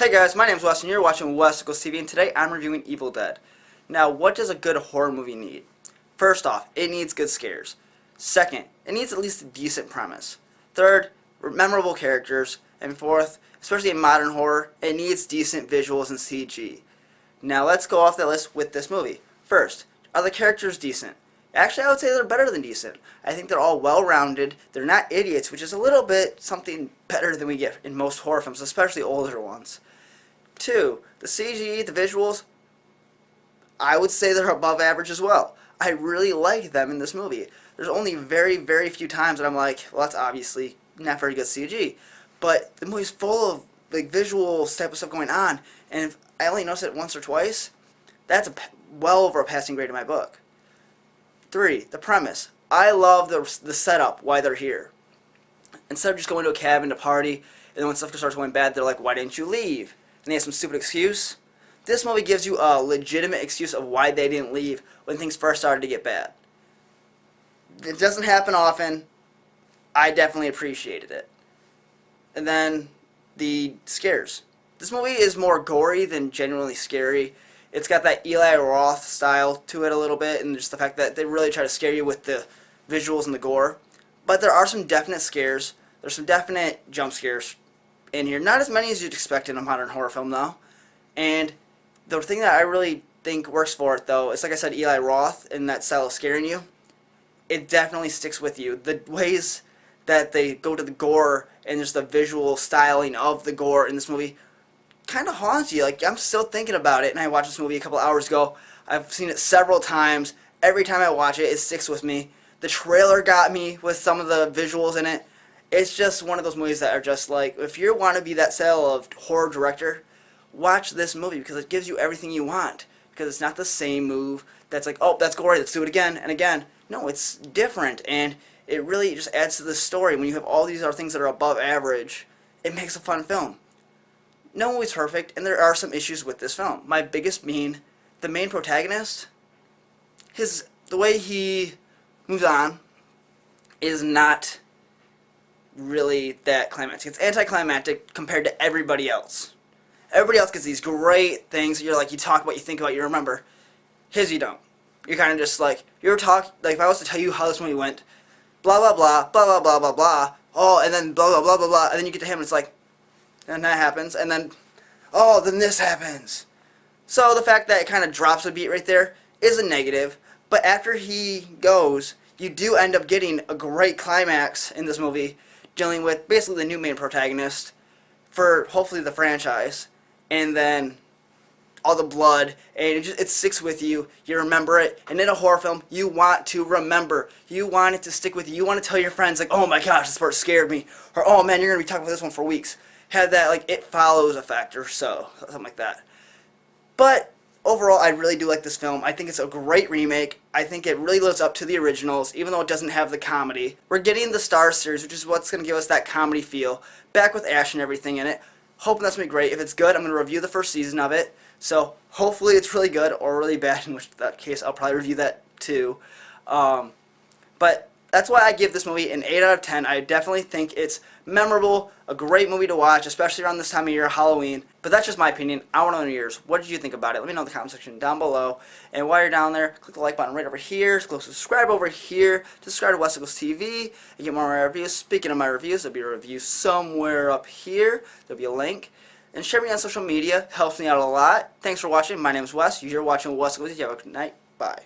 Hey guys, my name's Wes and you're watching Wes Equals TV, and today I'm reviewing Evil Dead. Now, what does a good horror movie need? First off, it needs good scares. Second, it needs at least a decent premise. Third, memorable characters. And fourth, especially in modern horror, it needs decent visuals and CG. Now let's go off that list with this movie. First, are the characters decent? Actually, I would say they're better than decent. I think they're all well-rounded. They're not idiots, which is a little bit something better than we get in most horror films, especially older ones. 2, the CG, the visuals, I would say they're above average as well. I really like them in this movie. There's only very, very few times that I'm like, well, that's obviously not very good CG. But the movie's full of like visual type of stuff going on, and if I only noticed it once or twice, that's well over a passing grade in my book. 3, the premise. I love the setup, why they're here. Instead of just going to a cabin to party, and then when stuff starts going bad, they're like, why didn't you leave? And they have some stupid excuse. This movie gives you a legitimate excuse of why they didn't leave when things first started to get bad. It doesn't happen often. I definitely appreciated it. And then the scares. This movie is more gory than genuinely scary. It's got that Eli Roth style to it a little bit, and just the fact that they really try to scare you with the visuals and the gore. But there are some definite scares. There's some definite jump scares in here. Not as many as you'd expect in a modern horror film, though. And the thing that I really think works for it, though, is, like I said, Eli Roth and that style of scaring you. It definitely sticks with you. The ways that they go to the gore and just the visual styling of the gore in this movie kind of haunts you. Like, I'm still thinking about it, and I watched this movie a couple hours ago. I've seen it several times. Every time I watch it, it sticks with me. The trailer got me with some of the visuals in it. It's just one of those movies that are just like, if you want to be that style of horror director, watch this movie because it gives you everything you want. Because it's not the same move that's like, oh, that's gory, let's do it again and again. No, it's different, and it really just adds to the story. When you have all these other things that are above average, it makes a fun film. No movie's perfect, and there are some issues with this film. My biggest being the main protagonist. The way he moves on is not really that climactic. It's anticlimactic compared to everybody else. Everybody else gets these great things. You're like, you talk about, you think about, you remember. His you don't. You're kind of just like, like if I was to tell you how this movie went, blah blah blah, blah blah blah blah blah, oh, and then blah blah blah blah blah, and then you get to him and it's like, and that happens, and then, oh, then this happens. So the fact that it kind of drops a beat right there is a negative, but after he goes, you do end up getting a great climax in this movie, dealing with basically the new main protagonist for hopefully the franchise, and then all the blood, and it sticks with you. You remember it, and in a horror film, you want to remember. You want it to stick with you. You want to tell your friends, like, oh my gosh, this part scared me, or oh man, you're going to be talking about this one for weeks. Have that, like, it follows effect, or so, something like that. But overall, I really do like this film. I think it's a great remake. I think it really lives up to the originals, even though it doesn't have the comedy. We're getting the Star series, which is what's going to give us that comedy feel, back with Ash and everything in it. Hoping that's going to be great. If it's good, I'm going to review the first season of it. So hopefully it's really good or really bad, in which that case I'll probably review that too. But that's why I give this movie an 8 out of 10. I definitely think it's memorable, a great movie to watch, especially around this time of year, Halloween. But that's just my opinion. I want to know yours. What did you think about it? Let me know in the comment section down below. And while you're down there, click the like button right over here. Click subscribe over here. Subscribe to Wes Equals TV and get more of my reviews. Speaking of my reviews, there'll be a review somewhere up here. There'll be a link. And share me on social media. Helps me out a lot. Thanks for watching. My name is Wes. You're watching Wes Equals TV. Have a good night. Bye.